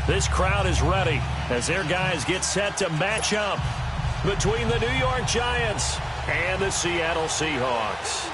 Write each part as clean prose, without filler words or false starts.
This crowd is ready as their guys get set to match up between the New York Giants and the Seattle Seahawks.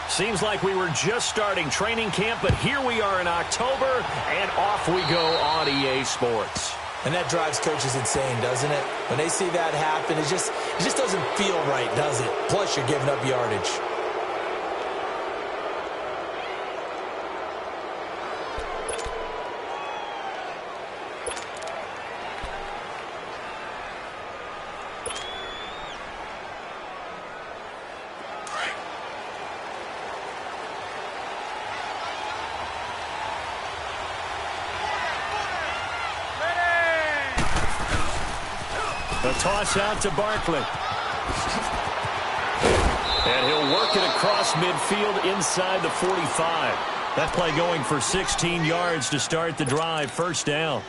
Seems like we were just starting training camp, but here we are in October, and off we go on EA Sports. And that drives coaches insane, doesn't it? When they see that happen, it just doesn't feel right, does it? Plus, you're giving up yardage. The toss out to Barkley. And he'll work it across midfield inside the 45. That play going for 16 yards to start the drive. First down.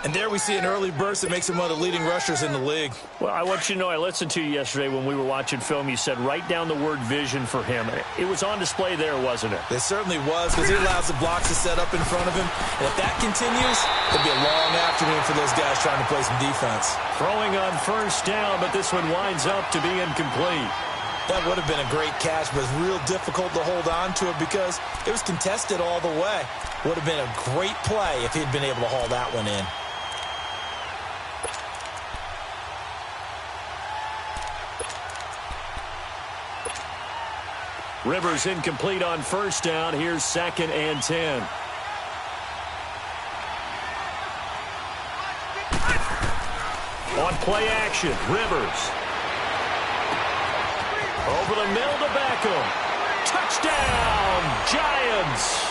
And there we see an early burst that makes him one of the leading rushers in the league. Well, I want you to know, I listened to you yesterday when we were watching film. You said write down the word vision for him. It was on display there, wasn't it? It certainly was, because he allows the blocks to set up in front of him. And if that continues, it'll be a long afternoon for those guys trying to play some defense. Throwing on first down, but this one winds up to be incomplete. That would have been a great catch, but it's real difficult to hold on to it because it was contested all the way. Would have been a great play if he'd been able to haul that one in. Rivers incomplete on first down. Here's 2nd and 10. On play action, Rivers. Over the middle to Beckham. Touchdown, Giants.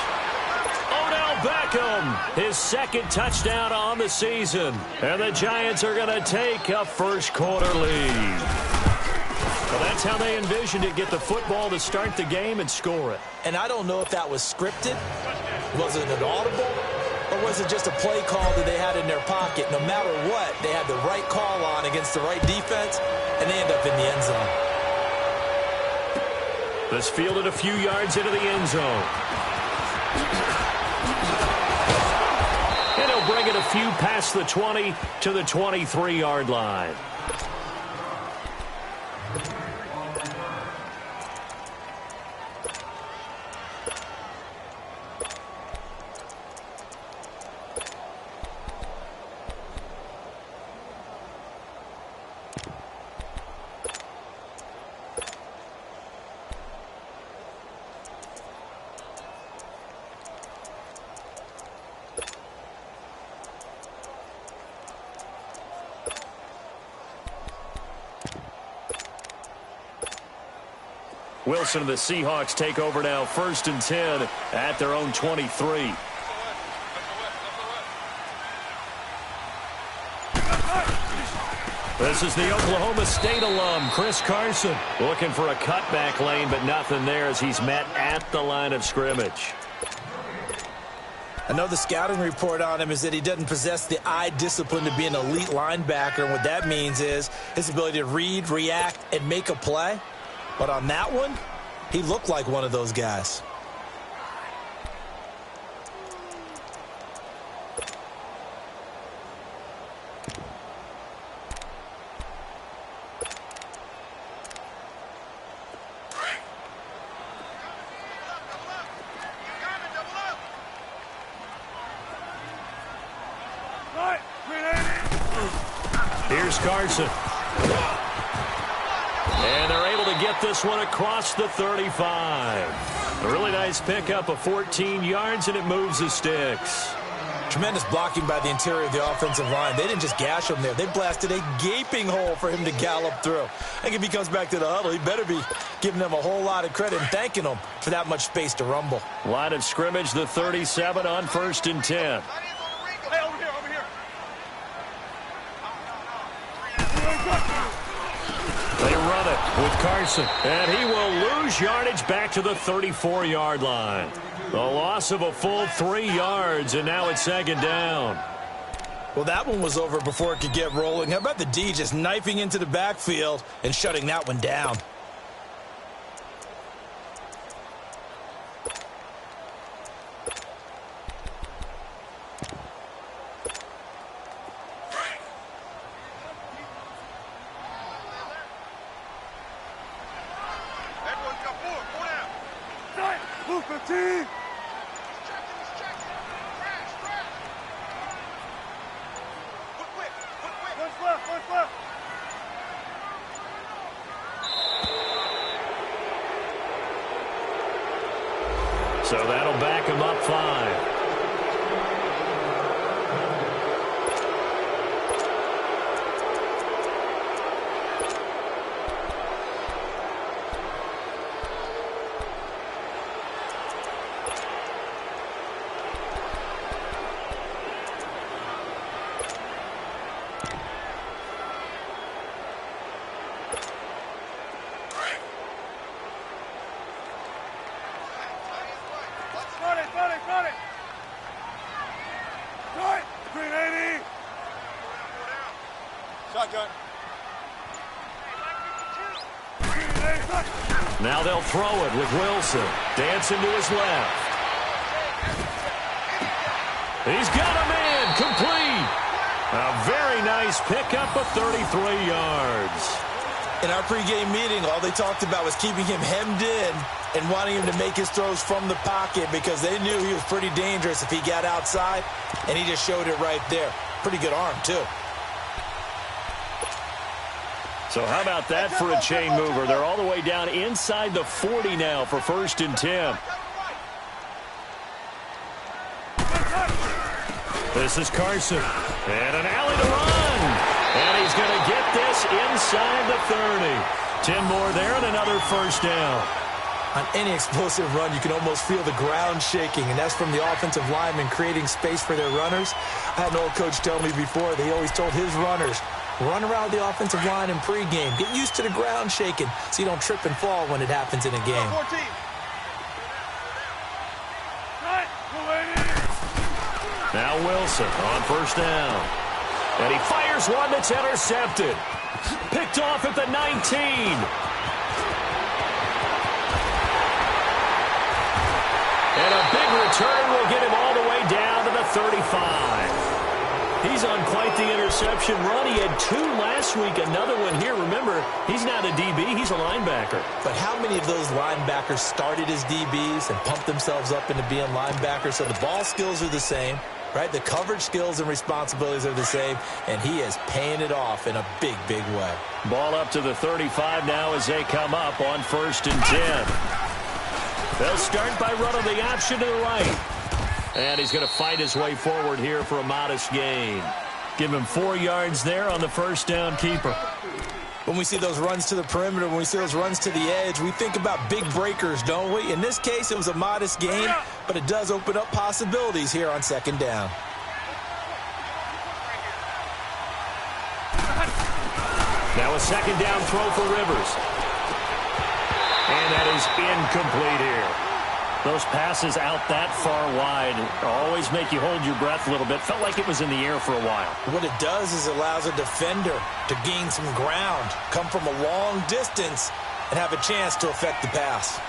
Odell Beckham, his 2nd touchdown on the season. And the Giants are going to take a first-quarter lead. Well, that's how they envisioned it, get the football to start the game and score it. And I don't know if that was scripted. Was it an audible? Or was it just a play call that they had in their pocket? No matter what, they had the right call on against the right defense, and they end up in the end zone. This fielded a few yards into the end zone. And he'll bring it a few past the 20 to the 23-yard line. Wilson and the Seahawks take over now, 1st and 10 at their own 23. This is the Oklahoma State alum, Chris Carson, looking for a cutback lane, but nothing there as he's met at the line of scrimmage. I know the scouting report on him is that he doesn't possess the eye discipline to be an elite linebacker, and what that means is his ability to read, react, and make a play. But on that one, he looked like one of those guys. Here's Carson. And they're able to get this one across the 35. A really nice pickup of 14 yards, and it moves the sticks. Tremendous blocking by the interior of the offensive line. They didn't just gash him there. They blasted a gaping hole for him to gallop through. I think if he comes back to the huddle, he better be giving them a whole lot of credit and thanking them for that much space to rumble. Line of scrimmage, the 37 on 1st and 10. They run it. with Carson. And he will lose yardage back to the 34-yard line. A loss of a full 3 yards, and now it's second down. Well, that one was over before it could get rolling. How about the D just knifing into the backfield and shutting that one down? So that'll back him up 5. Now they'll throw it with Wilson. Dancing to his left. He's got a man. Complete. A very nice pickup of 33 yards. In our pregame meeting, all they talked about was keeping him hemmed in and wanting him to make his throws from the pocket because they knew he was pretty dangerous if he got outside, and he just showed it right there. Pretty good arm, too. So how about that for a chain mover? They're all the way down inside the 40 now for 1st and 10. This is Carson. And an alley to run. And he's going to get this inside the 30. 10 more there and another 1st down. On any explosive run, you can almost feel the ground shaking, and that's from the offensive linemen creating space for their runners. I had an old coach tell me before, they always told his runners, run around the offensive line in pregame. Get used to the ground shaking so you don't trip and fall when it happens in a game. Now Wilson on 1st down. And he fires one that's intercepted. Picked off at the 19. And a big return will get him all the way down to the 35. He's on quite the interception run. He had 2 last week, another one here. Remember, he's not a DB, he's a linebacker. But how many of those linebackers started as DBs and pumped themselves up into being linebackers? So the ball skills are the same, right? The coverage skills and responsibilities are the same, and he is paying it off in a big, big way. Ball up to the 35 now as they come up on 1st and 10. They'll start by running the option to the right. And he's going to fight his way forward here for a modest gain. Give him 4 yards there on the 1st down keeper. When we see those runs to the perimeter, when we see those runs to the edge, we think about big breakers, don't we? In this case, it was a modest gain, but it does open up possibilities here on 2nd down. Now a 2nd down throw for Rivers. And that is incomplete here. Those passes out that far wide always make you hold your breath a little bit. Felt like it was in the air for a while. What it does is it allows a defender to gain some ground, come from a long distance, and have a chance to affect the pass.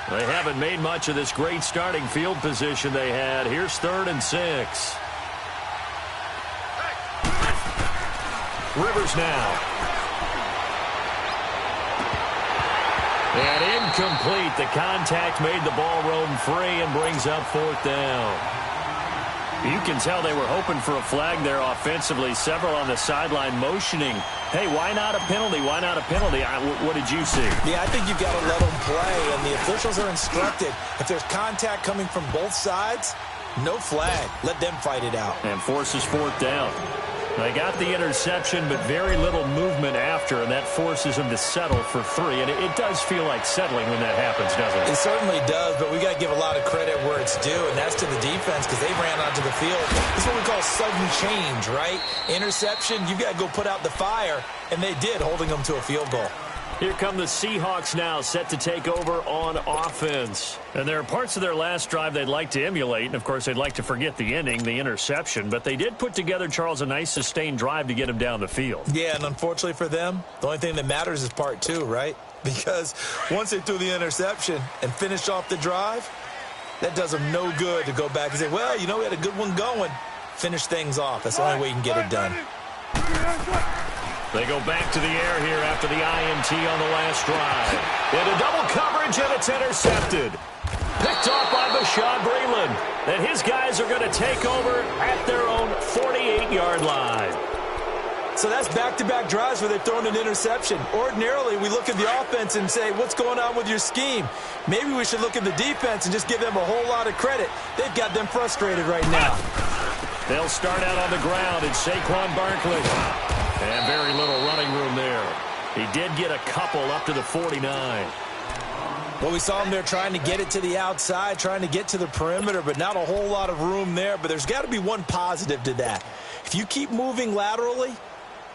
They haven't made much of this great starting field position they had. Here's 3rd and 6. Rivers now. And incomplete. The contact made the ball roam free and brings up 4th down. You can tell they were hoping for a flag there offensively. Several on the sideline motioning, hey, why not a penalty? Why not a penalty? What did you see? Yeah, I think you've got to let them play, and the officials are instructed. If there's contact coming from both sides, no flag. Let them fight it out. And forces 4th down. They got the interception, but very little movement after, and that forces them to settle for 3. And it does feel like settling when that happens, doesn't it? It certainly does, but we got to give a lot of credit where it's due, and that's to the defense because they ran onto the field. This is what we call sudden change, right? Interception, you got to go put out the fire, and they did, holding them to a field goal. Here come the Seahawks now, set to take over on offense. And there are parts of their last drive they'd like to emulate, and of course they'd like to forget the ending, the interception. But they did put together, Charles, a nice sustained drive to get them down the field. Yeah, and unfortunately for them, the only thing that matters is part 2, right? Because once they threw the interception and finished off the drive, that does them no good to go back and say, well, you know, we had a good one going. Finish things off. That's the only way you can get it done. They go back to the air here after the INT on the last drive. Into double coverage, and it's intercepted. Picked off by Bashaud Breeland. And his guys are going to take over at their own 48-yard line. So that's back-to-back drives where they've thrown an interception. Ordinarily, we look at the offense and say, what's going on with your scheme? Maybe we should look at the defense and just give them a whole lot of credit. They've got them frustrated right now. They'll start out on the ground. It's Saquon Barkley. And very little running room there. He did get a couple up to the 49. Well, we saw him there trying to get it to the outside, trying to get to the perimeter, but not a whole lot of room there. But there's got to be one positive to that. If you keep moving laterally,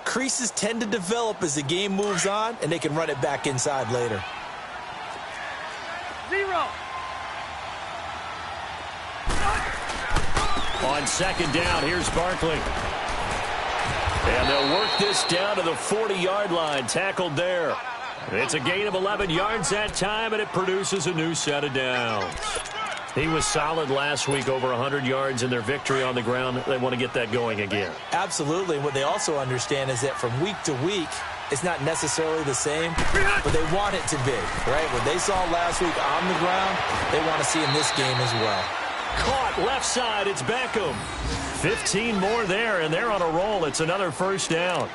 creases tend to develop as the game moves on, and they can run it back inside later. 0. On second down, here's Barkley. And they'll work this down to the 40-yard line, tackled there. It's a gain of 11 yards that time, and it produces a new set of downs. He was solid last week, over 100 yards in their victory on the ground. They want to get that going again. Absolutely. What they also understand is that from week to week, it's not necessarily the same, but they want it to be, right? What they saw last week on the ground, they want to see in this game as well. Caught left side, it's Beckham. 15 more there, and they're on a roll. It's another first down.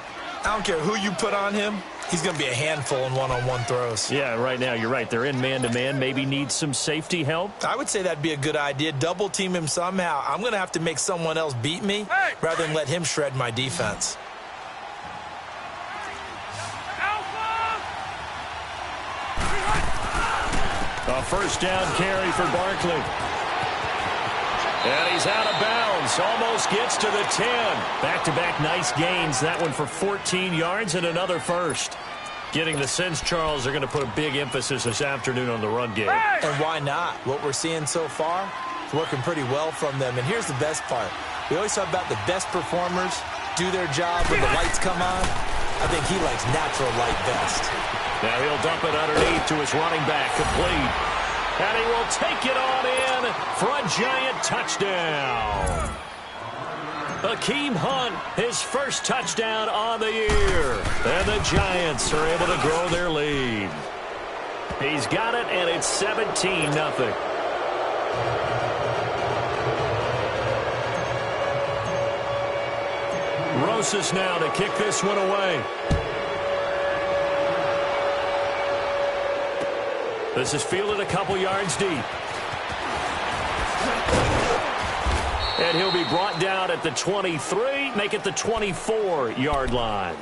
I don't care who you put on him. He's going to be a handful in one-on-one throws. Yeah, right now, you're right. They're in man-to-man. Maybe need some safety help. I would say that'd be a good idea. Double team him somehow. I'm going to have to make someone else beat me rather than let him shred my defense. A first down carry for Barkley. And he's out of bounds. Almost gets to the 10. Back-to-back nice gains. That one for 14 yards and another first. Getting the sense, Charles, they're going to put a big emphasis this afternoon on the run game. And why not? What we're seeing so far is working pretty well from them. And here's the best part. We always talk about the best performers do their job when the lights come on. I think he likes natural light best. Now he'll dump it underneath to his running back. Complete. And he will take it on in for a giant touchdown. Akeem Hunt, his first touchdown on the year. And the Giants are able to grow their lead. He's got it, and it's 17-0. Rosas now to kick this one away. This is fielded a couple yards deep. And he'll be brought down at the 23, make it the 24-yard line.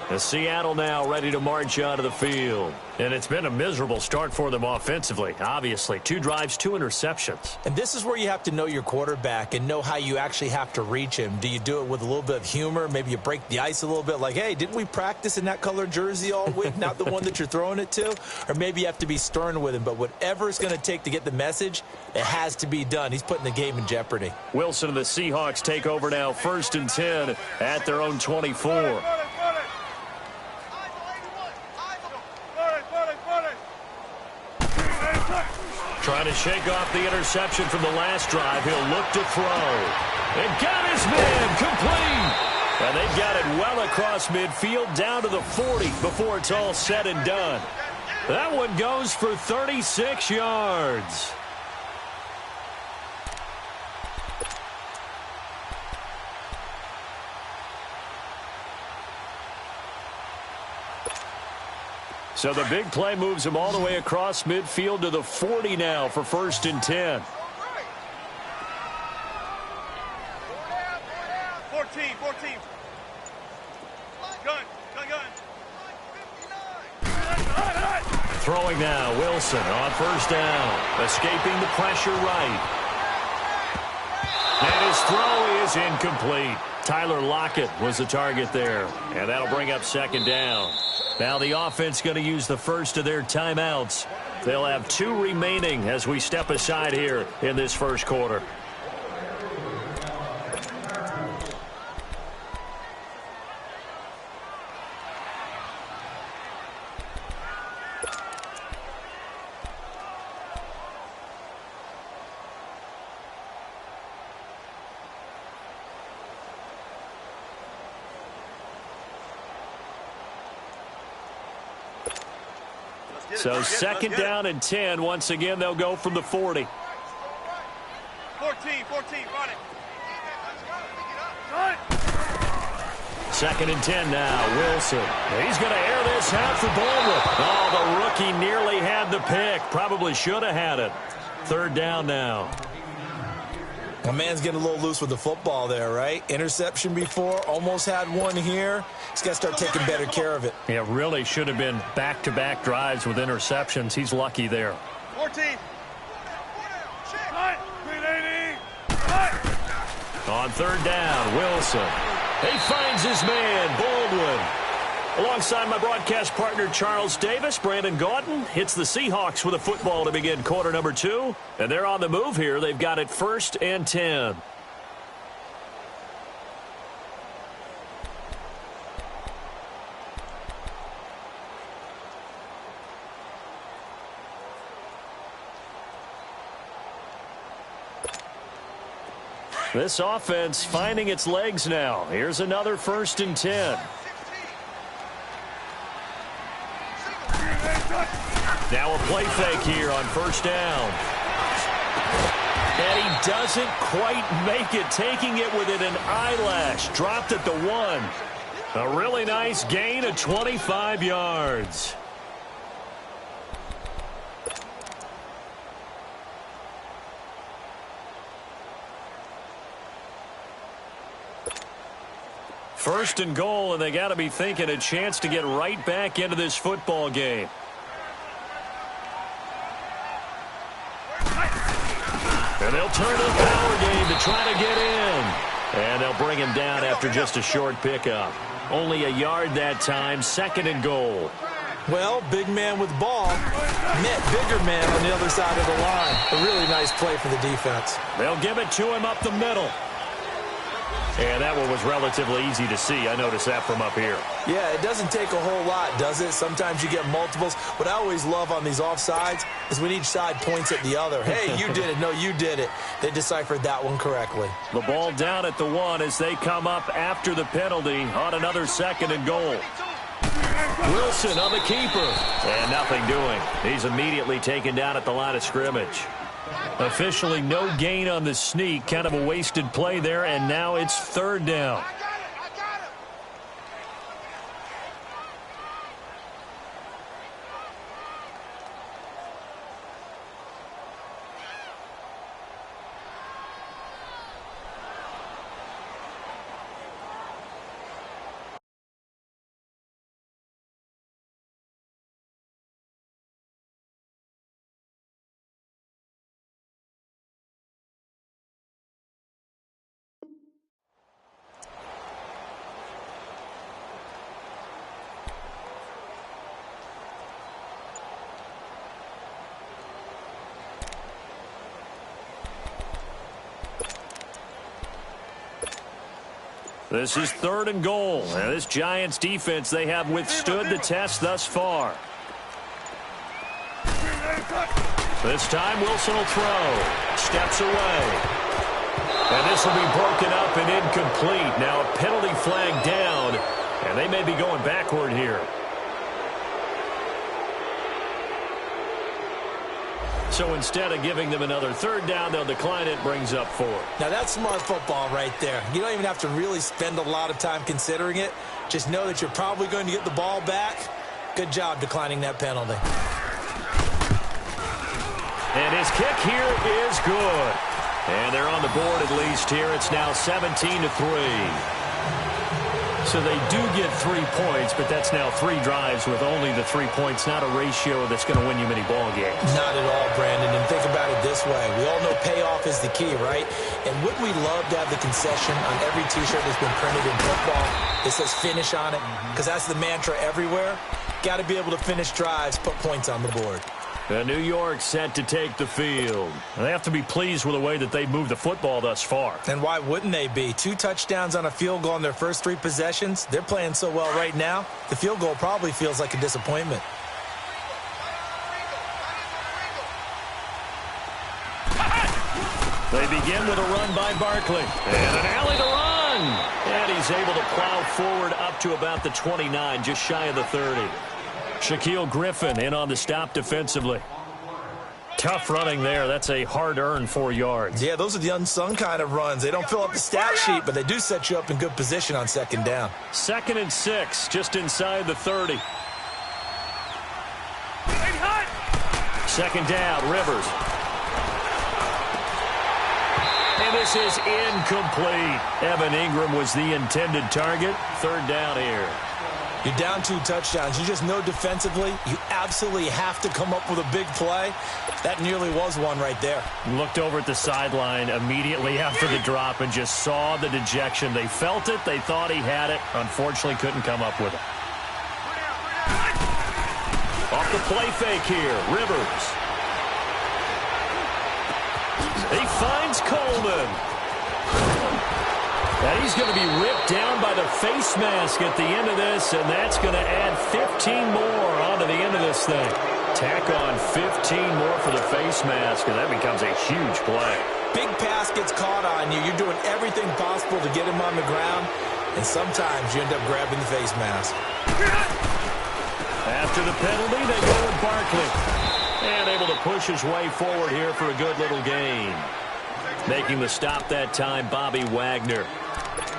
As Seattle now ready to march onto the field. And it's been a miserable start for them offensively, obviously. 2 drives, 2 interceptions. And this is where you have to know your quarterback and know how you actually have to reach him. Do you do it with a little bit of humor? Maybe you break the ice a little bit like, hey, didn't we practice in that color jersey all week, not the one that you're throwing it to? Or maybe you have to be stern with him. But whatever it's going to take to get the message, it has to be done. He's putting the game in jeopardy. Wilson and the Seahawks take over now, 1st and 10 at their own 24. Trying to shake off the interception from the last drive. He'll look to throw. And got his man complete. And they've got it well across midfield down to the 40 before it's all said and done. That one goes for 36 yards. So the big play moves him all the way across midfield to the 40 now for 1st and 10. 14. Throwing now, Wilson on first down. Escaping the pressure right. And his throw is incomplete. Tyler Lockett was the target there. And that'll bring up second down. Now the offense going to use the first of their timeouts. They'll have 2 remaining as we step aside here in this first quarter. So second down and 10. Once again, they'll go from the 40. 14, run it. Second and 10 now, Wilson. He's going to air this out for Baldwin. Oh, the rookie nearly had the pick. Probably should have had it. Third down now. A man's getting a little loose with the football there, right? Interception before, almost had one here. He's got to start taking better care of it. Yeah, really should have been back-to-back drives with interceptions. He's lucky there. 14. On third down, Wilson. He finds his man, Baldwin. Alongside my broadcast partner, Charles Davis, Brandon Gaudin hits the Seahawks with a football to begin quarter number 2. And they're on the move here. They've got it first and 10. This offense finding its legs now. Here's another first and 10. Now a play fake here on first down. And he doesn't quite make it, taking it within an eyelash. Dropped at the 1. A really nice gain of 25 yards. First and goal, and they got to be thinking a chance to get right back into this football game. And they'll turn to the power game to try to get in. And they'll bring him down after just a short pickup. Only a yard that time, second and goal. Well, big man with ball met bigger man on the other side of the line. A really nice play for the defense. They'll give it to him up the middle. And that one was relatively easy to see. I noticed that from up here. Yeah, it doesn't take a whole lot, does it? Sometimes you get multiples. What I always love on these offsides is when each side points at the other. Hey, you did it. No, you did it. They deciphered that one correctly. The ball down at the 1 as they come up after the penalty on another second and goal. Wilson on the keeper. And nothing doing. He's immediately taken down at the line of scrimmage. Officially no gain on the sneak. Kind of a wasted play there, and now it's third down. This is third and goal. Now this Giants defense, they have withstood the test thus far. This time Wilson will throw. Steps away. And this will be broken up and incomplete. Now a penalty flag down. And they may be going backward here. So instead of giving them another third down, they'll decline it, brings up 4. Now that's smart football right there. You don't even have to really spend a lot of time considering it. Just know that you're probably going to get the ball back. Good job declining that penalty. And his kick here is good. And they're on the board at least here. It's now 17-3. So they do get 3 points, but that's now 3 drives with only the 3 points, not a ratio that's going to win you many ball games. Not at all, Brandon. And think about it this way. We all know payoff is the key, right? And wouldn't we love to have the concession on every T-shirt that's been printed in football that says finish on it? Because that's the mantra everywhere. Got to be able to finish drives, put points on the board. New York set to take the field. They have to be pleased with the way that they've moved the football thus far. And why wouldn't they be? 2 touchdowns on a field goal in their first 3 possessions. They're playing so well right now, the field goal probably feels like a disappointment. They begin with a run by Barkley. And an alley to run. And he's able to plow forward up to about the 29, just shy of the 30. Shaquille Griffin in on the stop defensively. Tough running there. That's a hard-earned 4 yards. Yeah, those are the unsung kind of runs. They don't fill up the stat sheet, but they do set you up in good position on second down. 2nd and 6, just inside the 30. 2nd down, Rivers. And this is incomplete. Evan Ingram was the intended target. 3rd down here. You're down 2 touchdowns. You just know defensively you absolutely have to come up with a big play. That nearly was one right there. Looked over at the sideline immediately after the drop and just saw the dejection. They felt it. They thought he had it. Unfortunately, couldn't come up with it. Off the play fake here, Rivers. He finds Coleman. And he's going to be ripped down by the face mask at the end of this, and that's going to add 15 more onto the end of this thing. Tack on 15 more for the face mask, and that becomes a huge play. Big pass gets caught on you. You're doing everything possible to get him on the ground, and sometimes you end up grabbing the face mask. After the penalty, they go with Barkley. And able to push his way forward here for a good little gain. Making the stop that time, Bobby Wagner.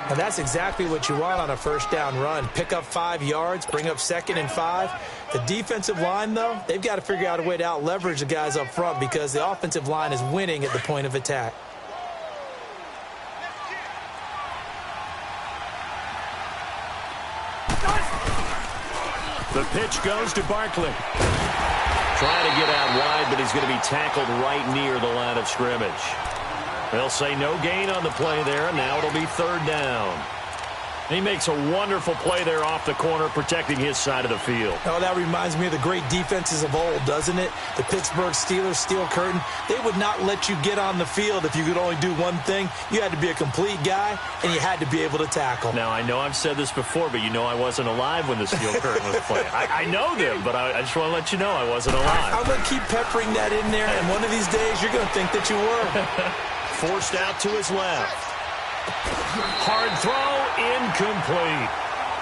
And that's exactly what you want on a first down run. Pick up 5 yards, bring up 2nd and 5. The defensive line, though, they've got to figure out a way to out-leverage the guys up front because the offensive line is winning at the point of attack. The pitch goes to Barkley. Trying to get out wide, but he's going to be tackled right near the line of scrimmage. They'll say no gain on the play there, and now it'll be 3rd down. He makes a wonderful play there off the corner, protecting his side of the field. Oh, that reminds me of the great defenses of old, doesn't it? The Pittsburgh Steelers, steel curtain. They would not let you get on the field if you could only do one thing. You had to be a complete guy, and you had to be able to tackle. Now, I know I've said this before, but you know I wasn't alive when the steel curtain was playing. I know them, but I just want to let you know I wasn't alive. I'm going to keep peppering that in there, and one of these days you're going to think that you were. Forced out to his left. Hard throw, incomplete.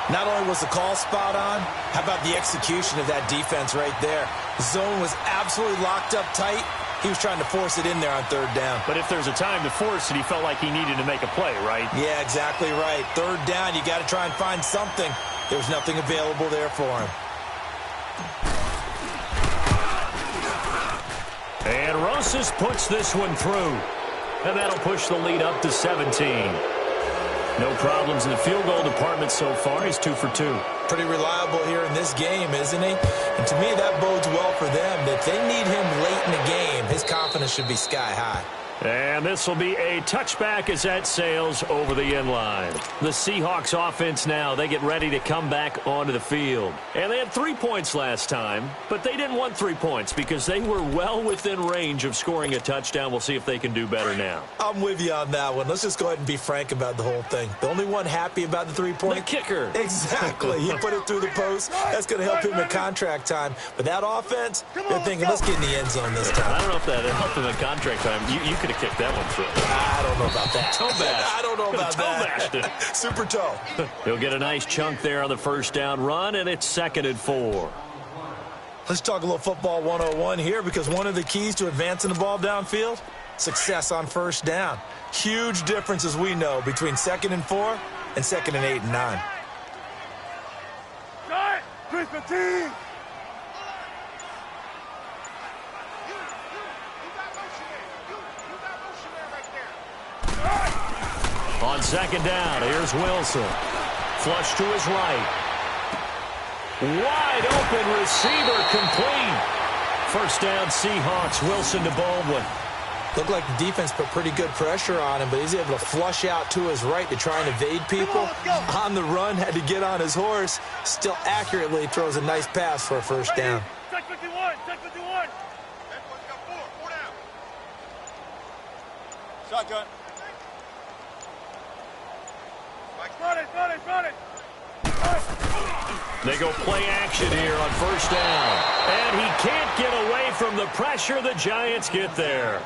Not only was the call spot on, how about the execution of that defense right there? The zone was absolutely locked up tight. He was trying to force it in there on 3rd down. But if there's a time to force it, he felt like he needed to make a play, right? Yeah, exactly right. 3rd down, you got to try and find something. There was nothing available there for him. And Rosas puts this one through. And that'll push the lead up to 17. No problems in the field goal department so far. He's 2 for 2. Pretty reliable here in this game, isn't he? And to me, that bodes well for them. If they need him late in the game, his confidence should be sky high. And this will be a touchback as that sails over the end line. The Seahawks offense now, they get ready to come back onto the field. And they had 3 points last time, but they didn't want 3 points because they were well within range of scoring a touchdown. We'll see if they can do better now. I'm with you on that one. Let's just go ahead and be frank about the whole thing. The only one happy about the 3-point? The kicker. Exactly. He put it through the post. That's going to help him in contract time. But that offense, they're thinking, let's get in the end zone this time. I don't know if that helped him in contract time. You could have kicked that one through. I don't know about that. Toe bash. I don't know about that. Toe bashed it. Super toe. He'll get a nice chunk there on the first down run, and it's 2nd and 4. Let's talk a little football 101 here because one of the keys to advancing the ball downfield, success on first down. Huge difference, as we know, between 2nd and 4 and 2nd and 8 and 9. On 2nd down, here's Wilson. flush to his right. Wide open receiver complete. First down, Seahawks. Wilson to Baldwin. Looked like the defense put pretty good pressure on him, but he's able to flush out to his right to try and evade people. On the run, had to get on his horse. Still accurately throws a nice pass for a first down. Check 51, check 51. Everyone's got four down. Shotgun. Run it. They go play action here on first down. And he can't get away from the pressure. The Giants get there.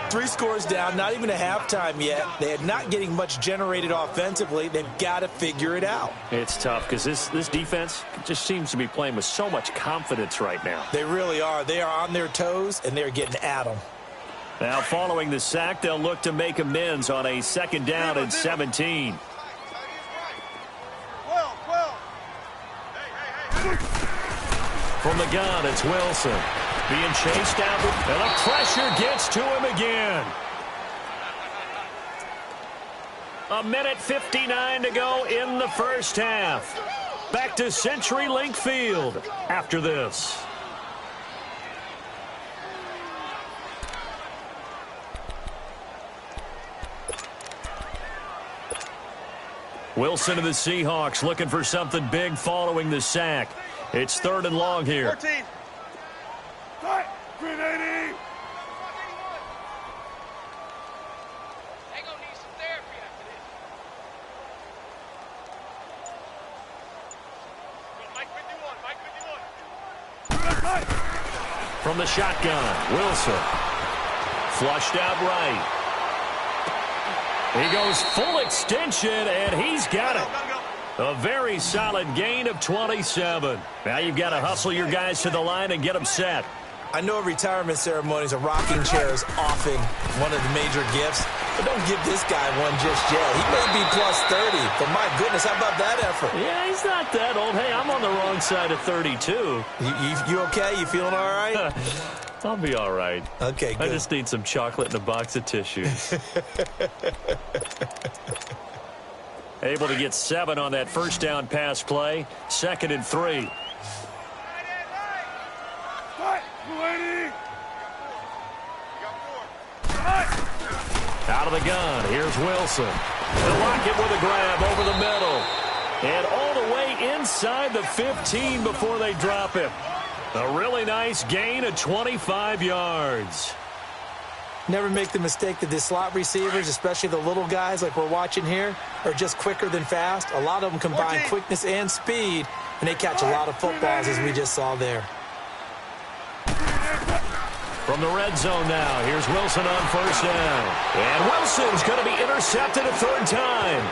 3 scores down, not even a halftime yet. They are not getting much generated offensively. They've got to figure it out. It's tough because this defense just seems to be playing with so much confidence right now. They really are. They are on their toes, and they're getting at them. Now, following the sack, they'll look to make amends on a second down and 17. From the gun, it's Wilson. Being chased down, and the pressure gets to him again. 1:59 to go in the first half. Back to CenturyLink Field after this. Wilson and the Seahawks looking for something big following the sack. It's 3rd and long here. 14. 380. From the shotgun, Wilson. Flushed out right. He goes full extension, and he's got it. A very solid gain of 27. Now you've got to hustle your guys to the line and get them set. I know at retirement ceremonies, a rocking chair is often one of the major gifts, but don't give this guy one just yet. He may be plus 30, but my goodness, how about that effort? Yeah, he's not that old. Hey, I'm on the wrong side of 32. You okay? You feeling all right? I'll be all right. Okay, good. I just need some chocolate and a box of tissues. Able to get 7 on that first down pass play. 2nd and 3. Out of the gun, here's Wilson. And Lockett with a grab over the middle. And all the way inside the 15 before they drop him. A really nice gain of 25 yards. Never make the mistake that the slot receivers, especially the little guys like we're watching here, are just quicker than fast. A lot of them combine quickness and speed, and they catch a lot of footballs, as we just saw there. From the red zone now, here's Wilson on first down. And Wilson's going to be intercepted a 3rd time.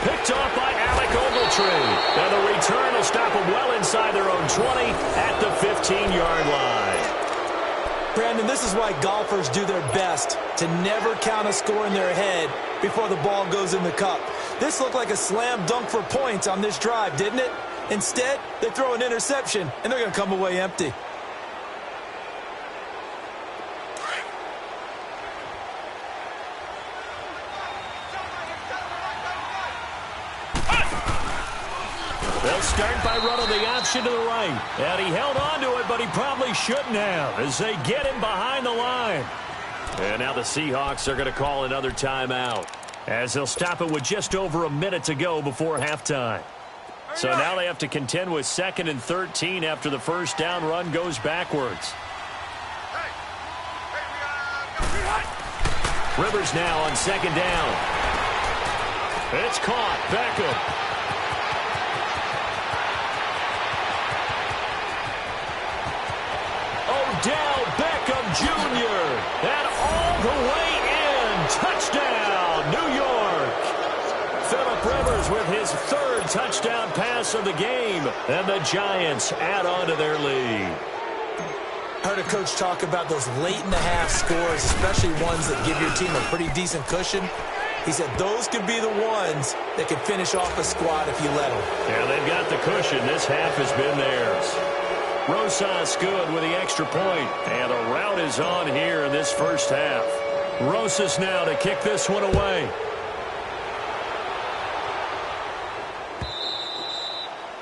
Picked off by Alec Ogletree. And the return will stop them well inside their own 20 at the 15-yard line. Brandon, this is why golfers do their best to never count a score in their head before the ball goes in the cup. This looked like a slam dunk for points on this drive, didn't it? Instead, they throw an interception, and they're going to come away empty. They'll start by running the option to the right. And he held on to it, but he probably shouldn't have as they get him behind the line. And now the Seahawks are going to call another timeout as they'll stop it with just over a minute to go before halftime. So now they have to contend with 2nd and 13 after the first down run goes backwards. Rivers now on 2nd down. It's caught. Beckham. Odell Beckham Jr. And all the way in. Touchdown, New York. Phillip Rivers with his 3rd touchdown pass of the game. And the Giants add on to their lead. I heard a coach talk about those late-in-the-half scores, especially ones that give your team a pretty decent cushion. He said those could be the ones that could finish off a squad if you let them. Yeah, they've got the cushion. This half has been theirs. Rosas good with the extra point. And the rout is on here in this first half. Rosas now to kick this one away.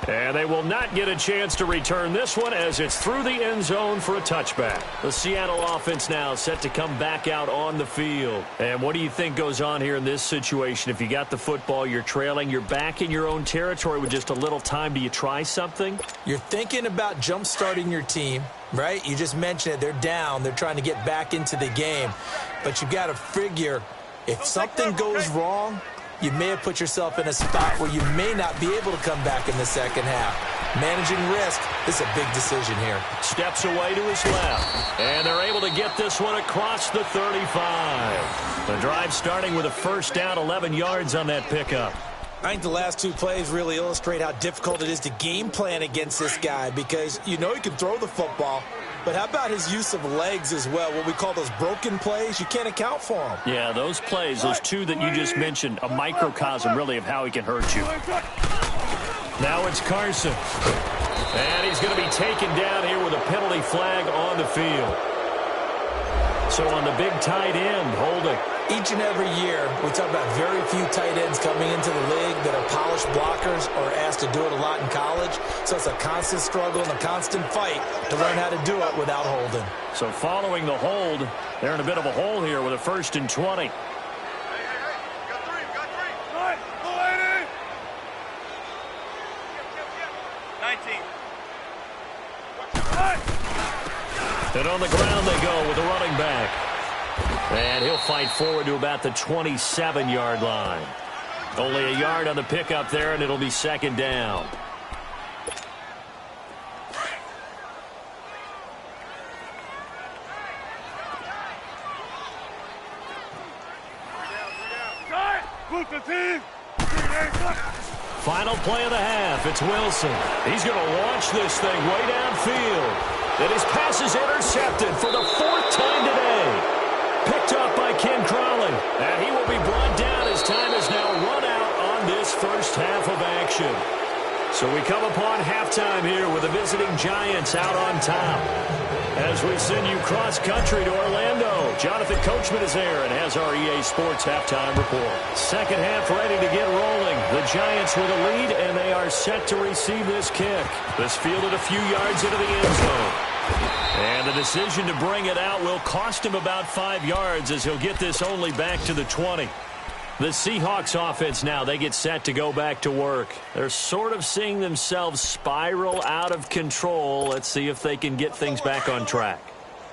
And they will not get a chance to return this one as it's through the end zone for a touchback. The Seattle offense now set to come back out on the field. And what do you think goes on here in this situation? If you got the football, you're trailing, you're back in your own territory with just a little time. Do you try something? You're thinking about jump-starting your team, right? You just mentioned it. They're down. They're trying to get back into the game. But you've got to figure if something goes wrong, you may have put yourself in a spot where you may not be able to come back in the second half. Managing risk is a big decision here. Steps away to his left. And they're able to get this one across the 35. The drive starting with a first down, 11 yards on that pickup. I think the last two plays really illustrate how difficult it is to game plan against this guy because you know he can throw the football, but how about his use of legs as well? What we call those broken plays, you can't account for them. Yeah, those plays, those two that you just mentioned, a microcosm really of how he can hurt you. Now it's Carson. And he's going to be taken down here with a penalty flag on the field. So on the big tight end, holding. Each and every year, we talk about very few tight ends coming into the league that are polished blockers or asked to do it a lot in college. So it's a constant struggle and a constant fight to learn how to do it without holding. So following the hold, they're in a bit of a hole here with a 1st and 20. Hey, got three. Good. Go, 80. 19. And on the ground they go with the running back. And he'll fight forward to about the 27-yard line. Only a yard on the pickup there, and it'll be 2nd down. Final play of the half. It's Wilson. He's going to launch this thing way downfield. And his pass is intercepted for the 4th time today. Picked up by Ken Crawley. And he will be brought down as time is now run out on this first half of action. So we come upon halftime here with the visiting Giants out on top. As we send you cross-country to Orlando, Jonathan Coachman is there and has our EA Sports halftime report. Second half ready to get rolling. The Giants with a lead, and they are set to receive this kick. This fielded a few yards into the end zone. And the decision to bring it out will cost him about 5 yards as he'll get this only back to the 20. The Seahawks offense now, they get set to go back to work. They're sort of seeing themselves spiral out of control. Let's see if they can get things back on track.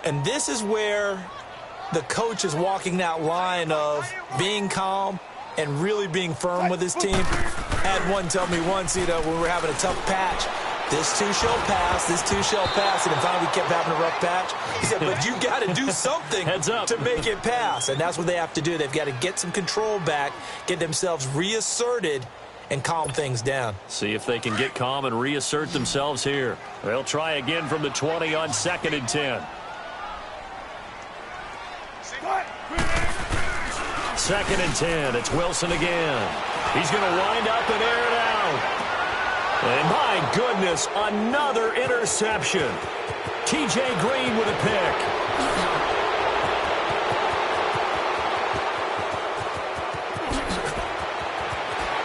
And this is where the coach is walking that line of being calm and really being firm with his team. Had one tell me once, when we were having a tough patch, this too shall pass, this too shall pass. And finally we kept having a rough patch. He said, but you got to do something to make it pass. And that's what they have to do. They've got to get some control back, get themselves reasserted, and calm things down. See if they can get calm and reassert themselves here. They'll try again from the 20 on 2nd and 10. 2nd and 10. It's Wilson again. He's going to wind up and air it out. And my goodness, another interception. T.J. Green with a pick.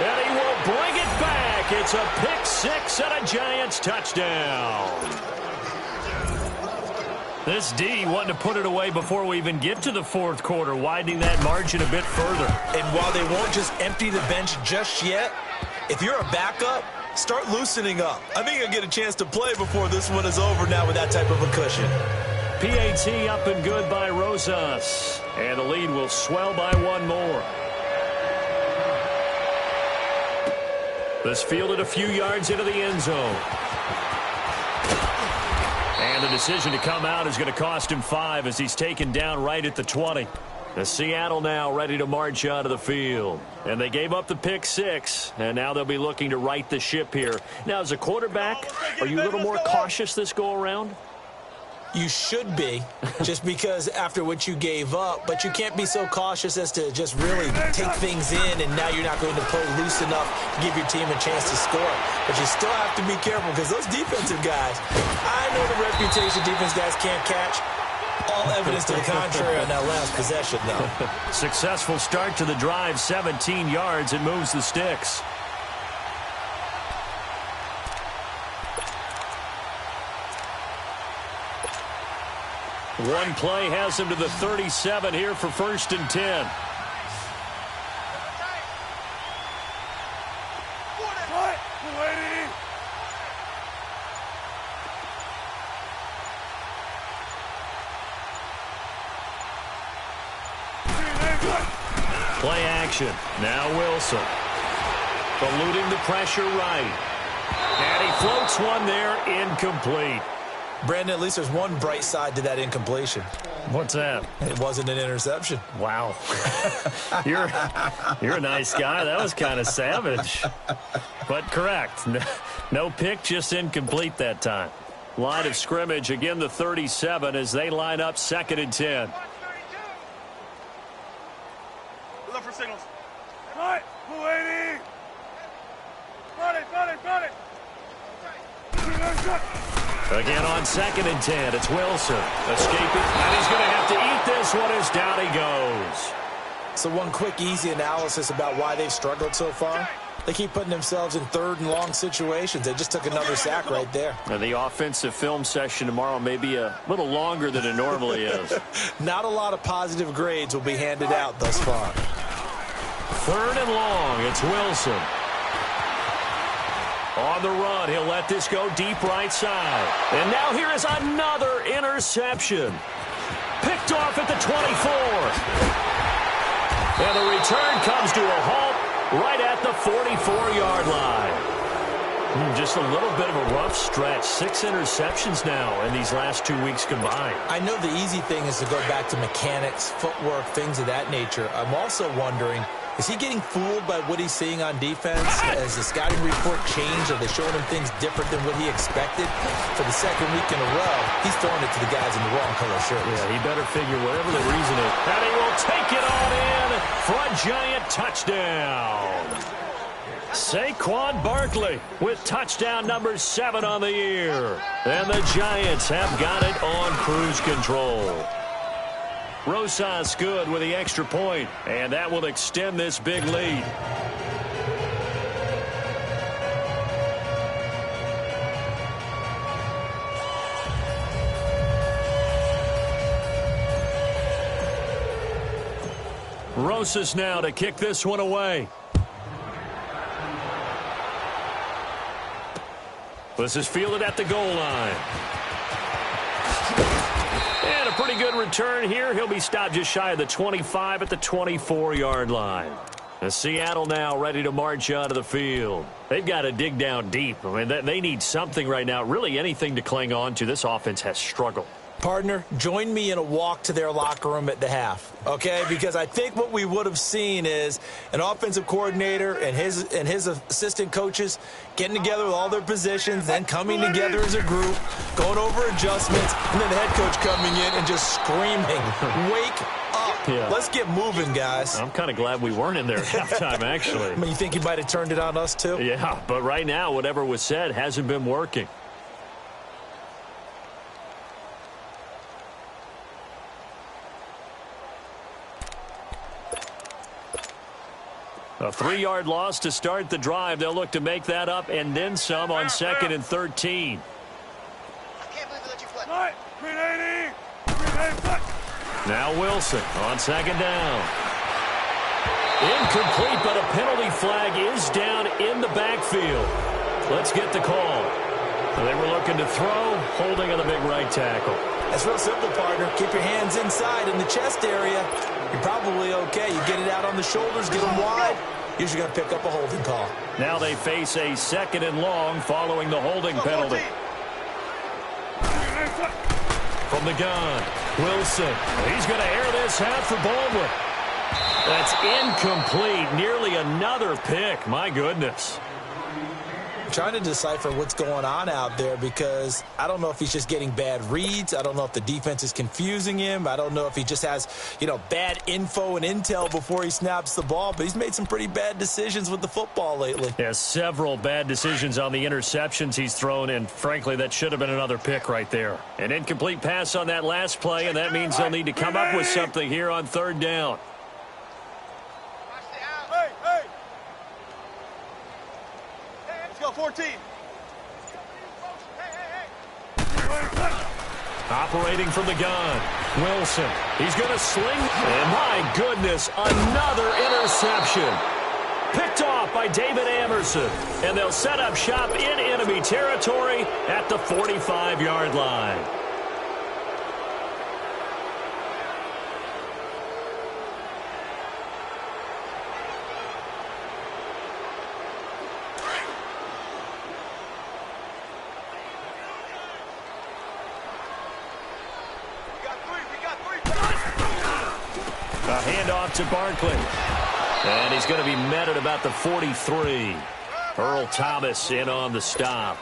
And he will bring it back. It's a pick 6 and a Giants touchdown. This D wanting to put it away before we even get to the 4th quarter, widening that margin a bit further. And while they won't just empty the bench just yet, if you're a backup, start loosening up. I think you'll get a chance to play before this one is over now with that type of a cushion. PAT up and good by Rosas. And the lead will swell by one more. This fielded a few yards into the end zone. And the decision to come out is going to cost him 5 as he's taken down right at the 20. The Seattle now ready to march out of the field. And they gave up the pick 6, and now they'll be looking to right the ship here. Now, as a quarterback, are you a little more cautious this go-around? You should be, just because after what you gave up, but you can't be so cautious as to just really take things in, and now you're not going to play loose enough to give your team a chance to score. But you still have to be careful because those defensive guys, I know the reputation defense guys can't catch. All evidence to the contrary on that last possession, though. Successful start to the drive, 17 yards, and moves the sticks. One play has him to the 37 here for 1st and 10. Play action. Now Wilson. Eluding the pressure right. And he floats one there, incomplete. Brandon, at least there's one bright side to that incompletion. What's that? It wasn't an interception. Wow. You're a nice guy. That was kind of savage. But correct. No pick, just incomplete that time. Line of scrimmage, again the 37 as they line up 2nd and 10. Look for signals. Right, 280. Got it. Again on 2nd and 10, it's Wilson. Escaping, and he's going to have to eat this one as down he goes. So one quick, easy analysis about why they've struggled so far. They keep putting themselves in 3rd and long situations. They just took another sack right there. Now the offensive film session tomorrow may be a little longer than it normally is. Not a lot of positive grades will be handed out thus far. 3rd and long, it's Wilson. On the run, he'll let this go deep right side. And now here is another interception. Picked off at the 24. And the return comes to a halt right at the 44-yard line. Just a little bit of a rough stretch. 6 interceptions now in these last 2 weeks combined. I know the easy thing is to go back to mechanics, footwork, things of that nature. I'm also wondering, is he getting fooled by what he's seeing on defense? Has the scouting report changed? Are they showing him things different than what he expected? For the 2nd week in a row, he's throwing it to the guys in the wrong color shirts. Yeah, he better figure whatever the reason is. And he will take it on in for a giant touchdown. Saquon Barkley with touchdown number 7 on the year. And the Giants have got it on cruise control. Rosas good with the extra point, and that will extend this big lead. Rosas now to kick this one away. This is fielded at the goal line. And a pretty good return here. He'll be stopped just shy of the 25 at the 24-yard line. And Seattle now ready to march onto the field. They've got to dig down deep. I mean, they need something right now, really anything to cling on to. This offense has struggled. Partner, join me in a walk to their locker room at the half, okay? Because I think what we would have seen is an offensive coordinator and his assistant coaches getting together with all their positions, then coming together as a group, going over adjustments, and then the head coach coming in and just screaming, "Wake up. Yeah. Let's get moving, guys." I'm kind of glad we weren't in there at halftime, actually. I mean, you think he might have turned it on us, too? Yeah, but right now, whatever was said hasn't been working. A 3-yard loss to start the drive. They'll look to make that up and then some on 2nd and 13. I can't believe they let you flip. Right, 380. Now Wilson on 2nd down. Incomplete, but a penalty flag is down in the backfield. Let's get the call. They were looking to throw, holding on the big right tackle. That's real simple, partner. Keep your hands inside in the chest area. You're probably okay. You get it out on the shoulders, get them wide. Usually going to pick up a holding call. Now they face a 2nd and long following the holding penalty. From the gun, Wilson. He's going to air this out for Baldwin. That's incomplete. Nearly another pick. My goodness. Trying to decipher what's going on out there because I don't know if he's just getting bad reads. I don't know if the defense is confusing him. I don't know if he just has, bad info and intel before he snaps the ball. But he's made some pretty bad decisions with the football lately. Yeah, several bad decisions on the interceptions he's thrown, and frankly, that should have been another pick right there. An incomplete pass on that last play, and that means they'll need to come up with something here on 3rd down. Let's go, 14. Operating from the gun. Wilson. He's going to sling. And my goodness, another interception. Picked off by David Amerson. And they'll set up shop in enemy territory at the 45-yard line. A handoff to Barkley. And he's going to be met at about the 43. Earl Thomas in on the stop.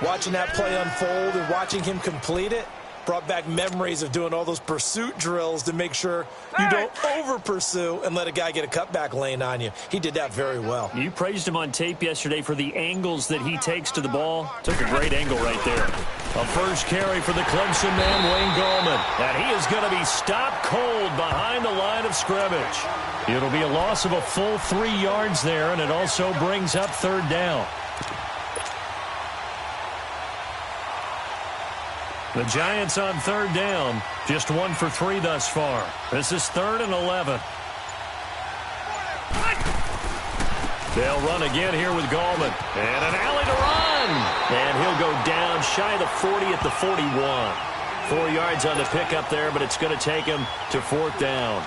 Watching that play unfold and watching him complete it brought back memories of doing all those pursuit drills to make sure you don't over-pursue and let a guy get a cutback lane on you. He did that very well. You praised him on tape yesterday for the angles that he takes to the ball. Took a great angle right there. A first carry for the Clemson man, Wayne Gallman. And he is going to be stopped cold behind the line of scrimmage. It'll be a loss of a full 3 yards there, and it also brings up third down. The Giants on third down, just 1 for 3 thus far. This is 3rd and 11. They'll run again here with Gallman. And an alley to run. And he'll go down shy of the 40 at the 41. 4 yards on the pickup there, but it's going to take him to 4th down.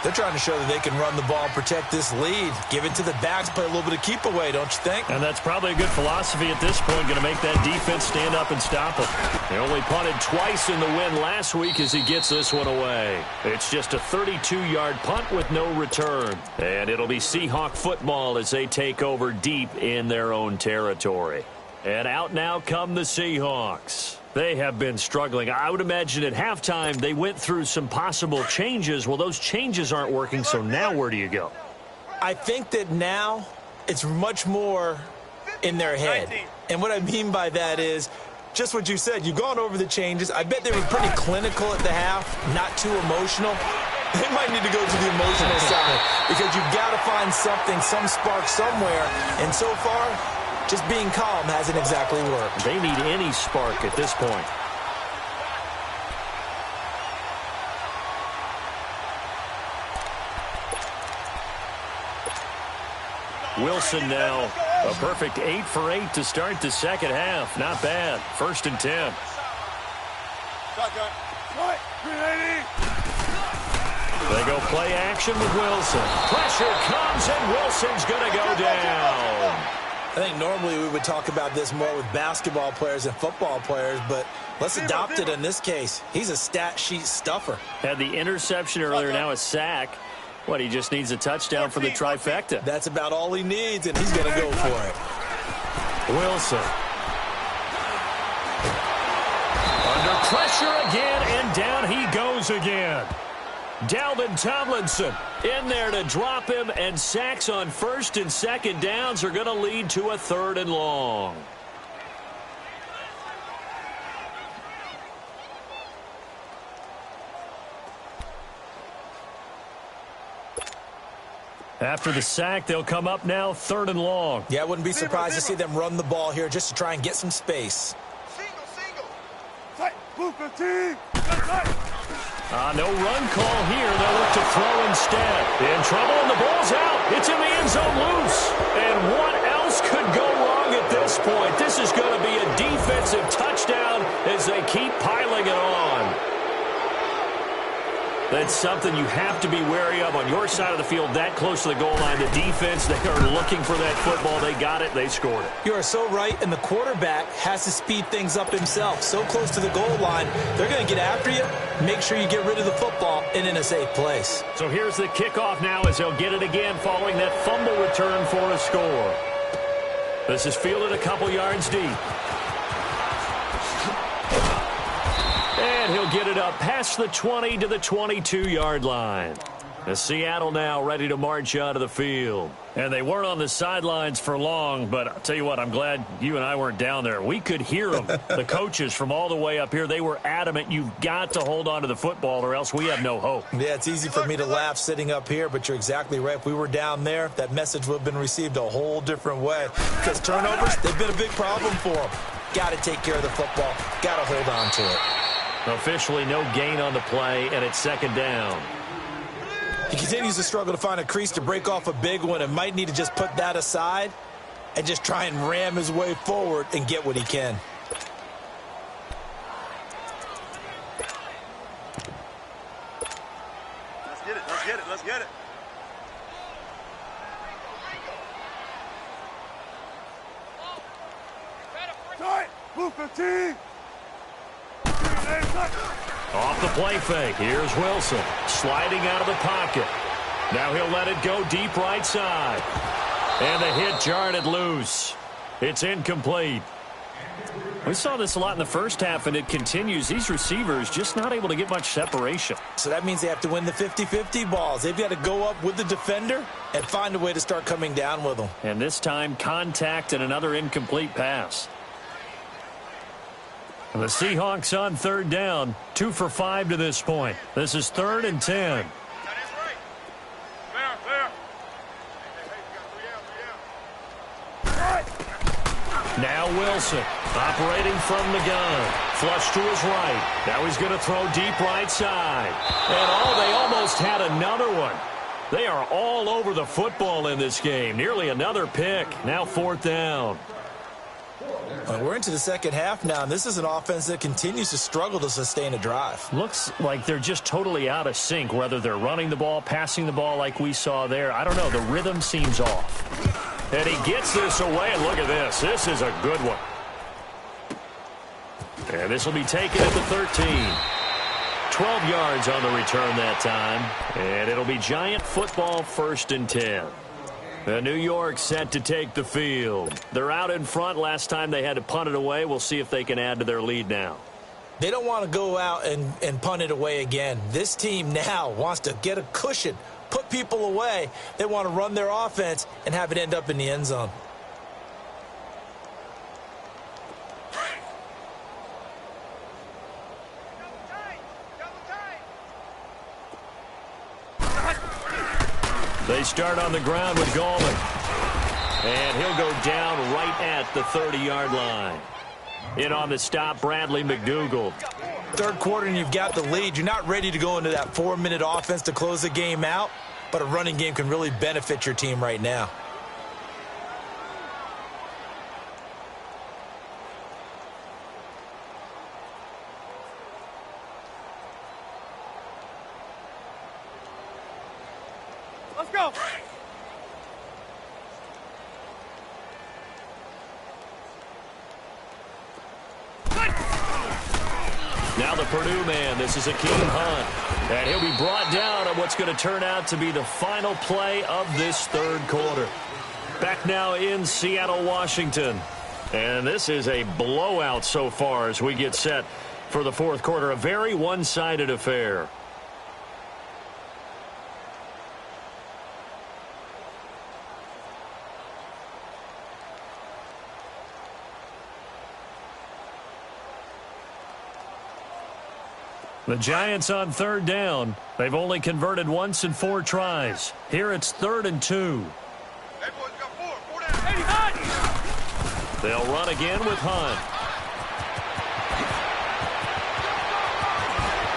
They're trying to show that they can run the ball and protect this lead. Give it to the backs, play a little bit of keep away, don't you think? And that's probably a good philosophy at this point, going to make that defense stand up and stop them. They only punted twice in the win last week as he gets this one away. It's just a 32-yard punt with no return. And it'll be Seahawk football as they take over deep in their own territory. And out now come the Seahawks. They have been struggling. I would imagine at halftime they went through some possible changes. Well, those changes aren't working, so now where do you go? I think that now it's much more in their head. And what I mean by that is just what you said. You've gone over the changes. I bet they were pretty clinical at the half, not too emotional. They might need to go to the emotional side because you've got to find something, some spark somewhere. And so far, just being calm hasn't exactly worked. They need any spark at this point. Wilson now, a perfect 8 for 8 to start the second half. Not bad. 1st and 10. They go play action with Wilson. Pressure comes, and Wilson's going to go down. I think normally we would talk about this more with basketball players and football players, but let's adopt it in this case. He's a stat sheet stuffer. Had the interception earlier, now a sack. What, he just needs a touchdown for the trifecta. That's about all he needs, and he's going to go for it. Wilson. Under pressure again, and down he goes again. Dalvin Tomlinson in there to drop him, and sacks on 1st and 2nd downs are going to lead to a 3rd and long. After the sack, they'll come up now 3rd and long. Yeah, I wouldn't be surprised to see them run the ball here just to try and get some space. No run call here. They'll look to throw instead. In trouble, and the ball's out. It's in the end zone loose. And what else could go wrong at this point? This is going to be a defensive touchdown as they keep piling it on. That's something you have to be wary of on your side of the field, that close to the goal line. The defense, they are looking for that football. They got it. They scored it. You are so right, and the quarterback has to speed things up himself. So close to the goal line, they're going to get after you. Make sure you get rid of the football and in a safe place. So here's the kickoff now as they'll get it again following that fumble return for a score. This is fielded a couple yards deep. And he'll get it up past the 20 to the 22-yard line. The Seattle now ready to march out of the field. And they weren't on the sidelines for long, but I'll tell you what, I'm glad you and I weren't down there. We could hear them, the coaches from all the way up here. They were adamant, you've got to hold on to the football or else we have no hope. Yeah, it's easy for me to laugh sitting up here, but you're exactly right. If we were down there, that message would have been received a whole different way. Because turnovers, they've been a big problem for them. Got to take care of the football. Got to hold on to it. Officially no gain on the play, and it's second down. He continues to struggle to find a crease to break off a big one and might need to just put that aside and just try and ram his way forward and get what he can. Let's get it. Let's get it. Let's get it. Tight. Move 15. Off the play fake. Here's Wilson sliding out of the pocket. Now he'll let it go deep right side. And the hit jarred it loose. It's incomplete. We saw this a lot in the first half, and it continues. These receivers just not able to get much separation. So that means they have to win the 50-50 balls. They've got to go up with the defender and find a way to start coming down with them. And this time, contact and another incomplete pass. And the Seahawks on third down, 2 for 5 to this point. This is 3rd and 10. Now Wilson, operating from the gun. Flush to his right. Now he's going to throw deep right side. And they almost had another one. They are all over the football in this game. Nearly another pick. Now 4th down. We're into the second half now, and this is an offense that continues to struggle to sustain a drive. Looks like they're just totally out of sync, whether they're running the ball, passing the ball like we saw there. I don't know. The rhythm seems off. And he gets this away, and look at this. This is a good one. And this will be taken at the 13. 12 yards on the return that time. And it'll be Giant football, 1st and 10. New York set to take the field. They're out in front. Last time they had to punt it away. We'll see if they can add to their lead now. They don't want to go out and punt it away again. This team now wants to get a cushion, put people away. They want to run their offense and have it end up in the end zone. They start on the ground with Gallman. And he'll go down right at the 30-yard line. In on the stop, Bradley McDougald. Third quarter and you've got the lead. You're not ready to go into that 4-minute offense to close the game out, but a running game can really benefit your team right now. Let's go. Now the Purdue man, this is Akeem Hunt. And he'll be brought down on what's going to turn out to be the final play of this third quarter. Back now in Seattle, Washington. And this is a blowout so far as we get set for the fourth quarter. A very one-sided affair. The Giants on third down. They've only converted once in 4 tries. Here it's 3rd and 2. That boy's got 4. 4 down. They'll run again with Hunt.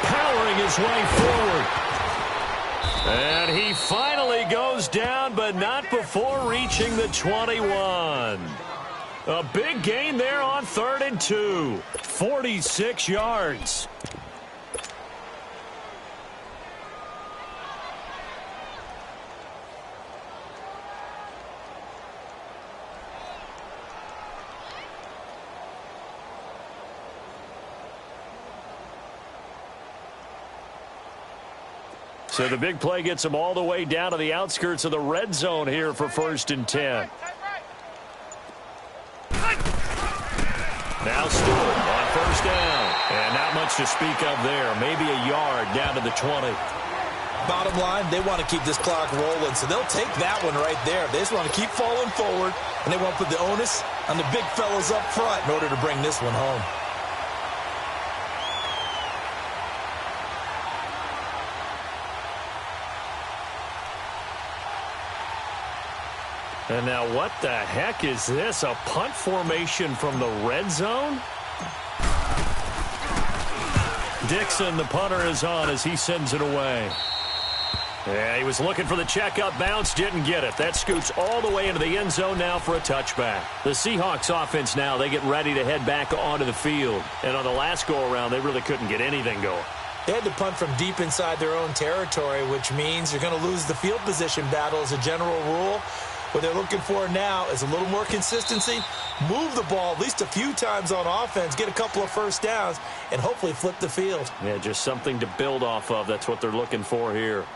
Powering his way forward. And he finally goes down, but not before reaching the 21. A big gain there on 3rd and 2. 46 yards. So the big play gets them all the way down to the outskirts of the red zone here for 1st and 10. Now Stewart on 1st down. And not much to speak of there. Maybe a yard down to the 20. Bottom line, they want to keep this clock rolling, so they'll take that one right there. They just want to keep falling forward, and they want to put the onus on the big fellas up front in order to bring this one home. And now what the heck is this? A punt formation from the red zone? Dixon, the punter, is on as he sends it away. Yeah, he was looking for the checkup bounce, didn't get it. That scoots all the way into the end zone now for a touchback. The Seahawks offense now, they get ready to head back onto the field. And on the last go-around, they really couldn't get anything going. They had to punt from deep inside their own territory, which means you're going to lose the field position battle as a general rule. What they're looking for now is a little more consistency, move the ball at least a few times on offense, get a couple of first downs, and hopefully flip the field. Yeah, just something to build off of. That's what they're looking for here.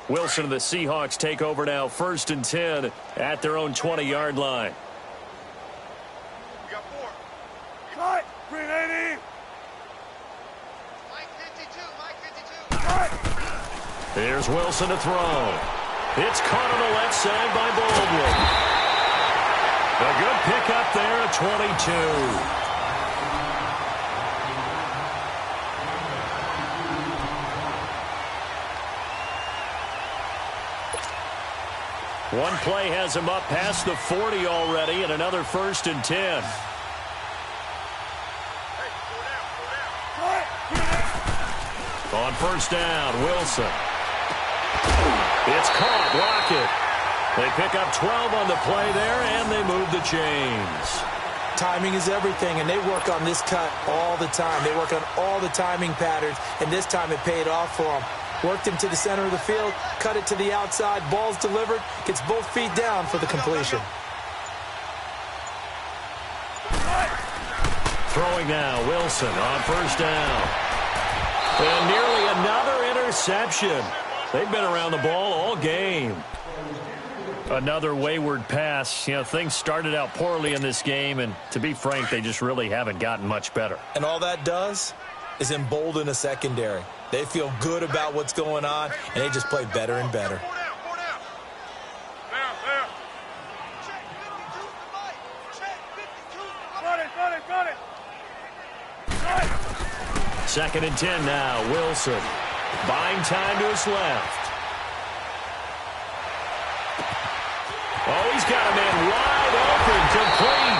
Wilson and the Seahawks take over now, 1st and 10 at their own 20-yard line. We got 4. Cut! 380! Mike 52, Mike 52. Cut! Here's Wilson to throw. It's caught on the left side by Baldwin. A good pickup there at 22. One play has him up past the 40 already, and another 1st and 10. Hey, slow down. On 1st down, Wilson. It's caught. Lockett. They pick up 12 on the play there, and they move the chains. Timing is everything, and they work on this cut all the time. They work on all the timing patterns, and this time it paid off for them. Worked him to the center of the field, cut it to the outside, ball's delivered, gets both feet down for the completion. Throwing now, Wilson on 1st down. And nearly another interception. They've been around the ball all game. Another wayward pass. You know, things started out poorly in this game, and to be frank, they just really haven't gotten much better. And all that does is embolden a secondary. They feel good about what's going on, and they just play better and better. 4 down. There. Check 52 to Mike. Check 52 to Mike. Got it. Right. 2nd and 10 now, Wilson. Buying time to his left. Oh, he's got a man wide open, complete.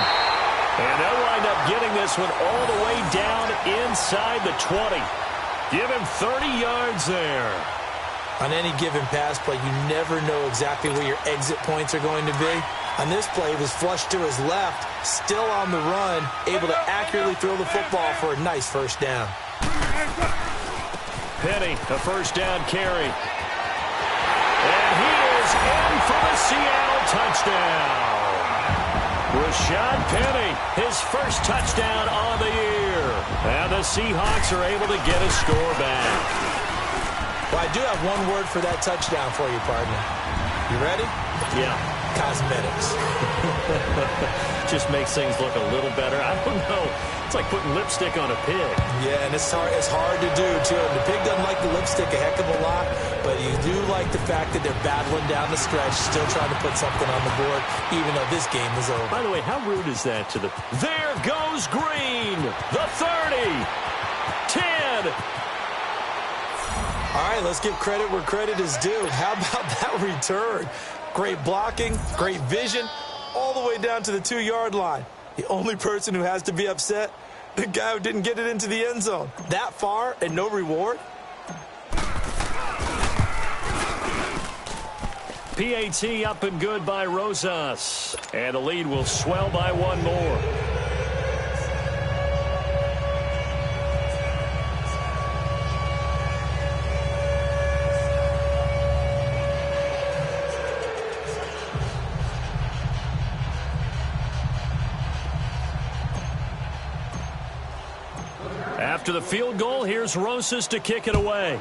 And they'll wind up getting this one all the way down inside the 20. Give him 30 yards there. On any given pass play, you never know exactly where your exit points are going to be. On this play, he was flushed to his left, still on the run, able to accurately throw the football for a nice 1st down. Penny, a 1st down carry. And he is in for the Seattle touchdown. Rashad Penny, his 1st touchdown on the year. And the Seahawks are able to get a score back. Well, I do have one word for that touchdown for you, partner. You ready? Yeah. Cosmetics. Just makes things look a little better. I don't know. It's like putting lipstick on a pig. Yeah, and it's hard to do, too. The pig doesn't like the lipstick a heck of a lot, but you do like the fact that they're battling down the stretch, still trying to put something on the board, even though this game is over. By the way, how rude is that to the... There goes Green! The 30! 10! All right, let's give credit where credit is due. How about that return? Great blocking, great vision, all the way down to the 2-yard line. The only person who has to be upset, the guy who didn't get it into the end zone. That far and no reward? PAT up and good by Rosas. And the lead will swell by one more. After the field goal, here's Rosas to kick it away.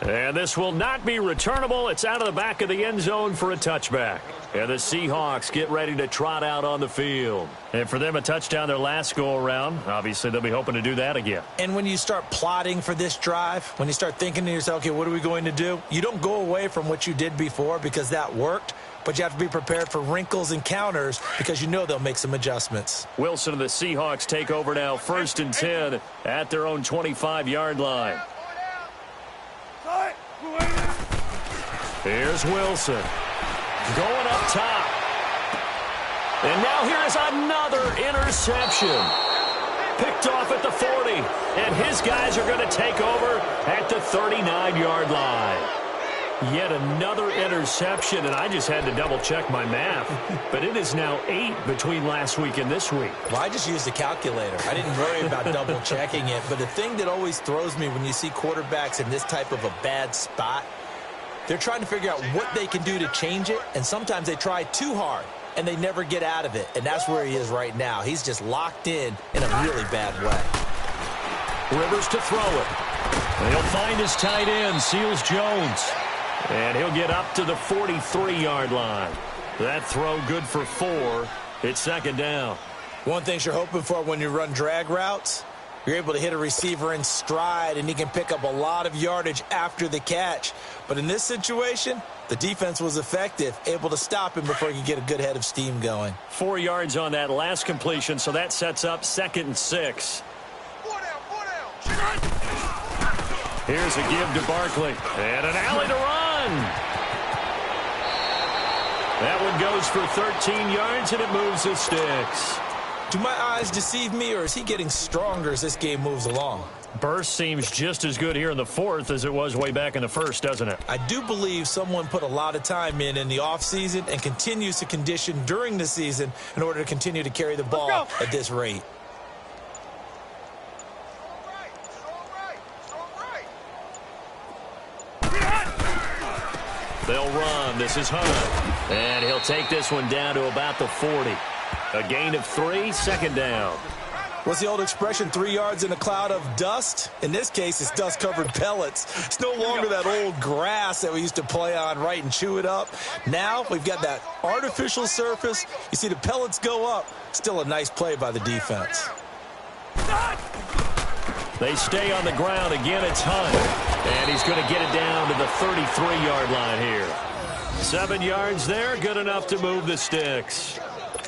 And this will not be returnable. It's out of the back of the end zone for a touchback. And the Seahawks get ready to trot out on the field. And for them, a touchdown their last go-around. Obviously, they'll be hoping to do that again. And when you start plotting for this drive, when you start thinking to yourself, okay, what are we going to do? You don't go away from what you did before because that worked. But you have to be prepared for wrinkles and counters because you know they'll make some adjustments. Wilson and the Seahawks take over now, 1st and 10 at their own 25-yard line. Here's Wilson going up top. And now here is another interception. Picked off at the 40. And his guys are going to take over at the 39-yard line. Yet another interception, and I just had to double-check my math. But it is now 8 between last week and this week. Well, I just used a calculator. I didn't worry about double-checking it. But the thing that always throws me when you see quarterbacks in this type of a bad spot, they're trying to figure out what they can do to change it, and sometimes they try too hard, and they never get out of it. And that's where he is right now. He's just locked in a really bad way. Rivers to throw it. And he'll find his tight end, Seals Jones. And he'll get up to the 43-yard line. That throw good for 4. It's 2nd down. One thing you're hoping for when you run drag routes, you're able to hit a receiver in stride, and he can pick up a lot of yardage after the catch. But in this situation, the defense was effective, able to stop him before he could get a good head of steam going. 4 yards on that last completion, so that sets up 2nd and 6. 4 down. Here's a give to Barkley. And an alley to run. That one goes for 13 yards, and it moves the sticks. Do my eyes deceive me, or is he getting stronger as this game moves along? Burst seems just as good here in the 4th as it was way back in the 1st, doesn't it? I do believe someone put a lot of time in the offseason and continues to condition during the season in order to continue to carry the ball at this rate. They'll run. This is Hunt. And he'll take this one down to about the 40. A gain of 3, 2nd down. What's the old expression, 3 yards in a cloud of dust? In this case, it's dust-covered pellets. It's no longer that old grass that we used to play on, right, and chew it up. Now we've got that artificial surface. You see the pellets go up. Still a nice play by the defense. They stay on the ground. Again, it's Hunt. And he's going to get it down to the 33-yard line here. 7 yards there, good enough to move the sticks.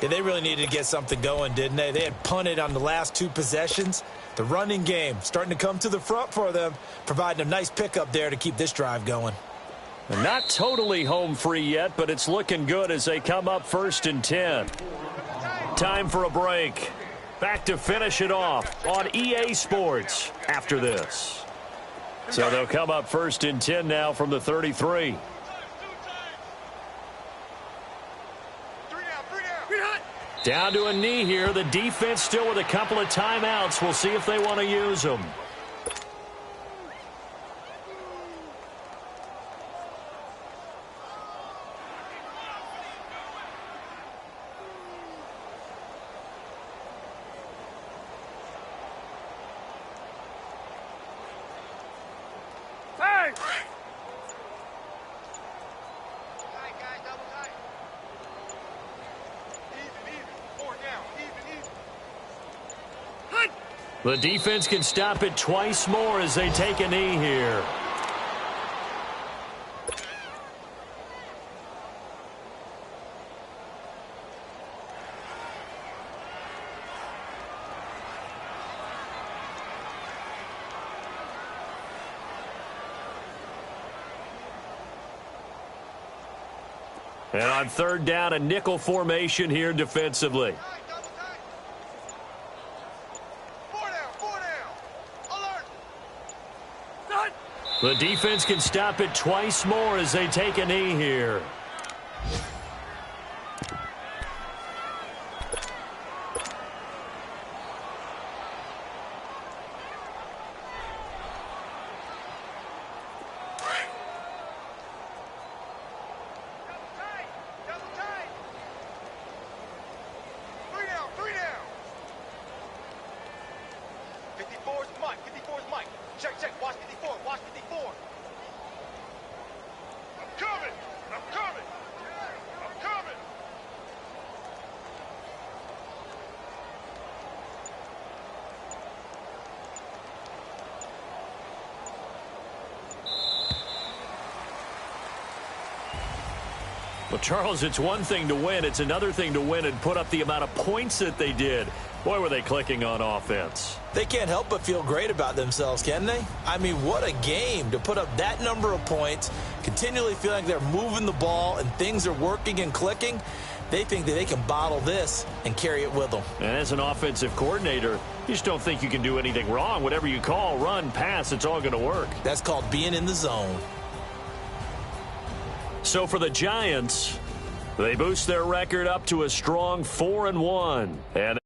Yeah, they really needed to get something going, didn't they? They had punted on the last 2 possessions. The running game starting to come to the front for them, providing a nice pickup there to keep this drive going. Not totally home free yet, but it's looking good as they come up 1st and 10. Time for a break. Back to finish it off on EA Sports after this. So they'll come up 1st and 10 now from the 33. Down to a knee here. The defense still with a couple of timeouts. We'll see if they want to use them. The defense can stop it twice more as they take a knee here. And on 3rd down, a nickel formation here defensively. The defense can stop it twice more as they take a knee here. Well, Charles, it's one thing to win. It's another thing to win and put up the amount of points that they did. Boy, were they clicking on offense. They can't help but feel great about themselves, can they? I mean, what a game to put up that number of points, continually feeling like they're moving the ball and things are working and clicking. They think that they can bottle this and carry it with them. And as an offensive coordinator, you just don't think you can do anything wrong. Whatever you call, run, pass, it's all going to work. That's called being in the zone. So for the Giants, they boost their record up to a strong 4-1. And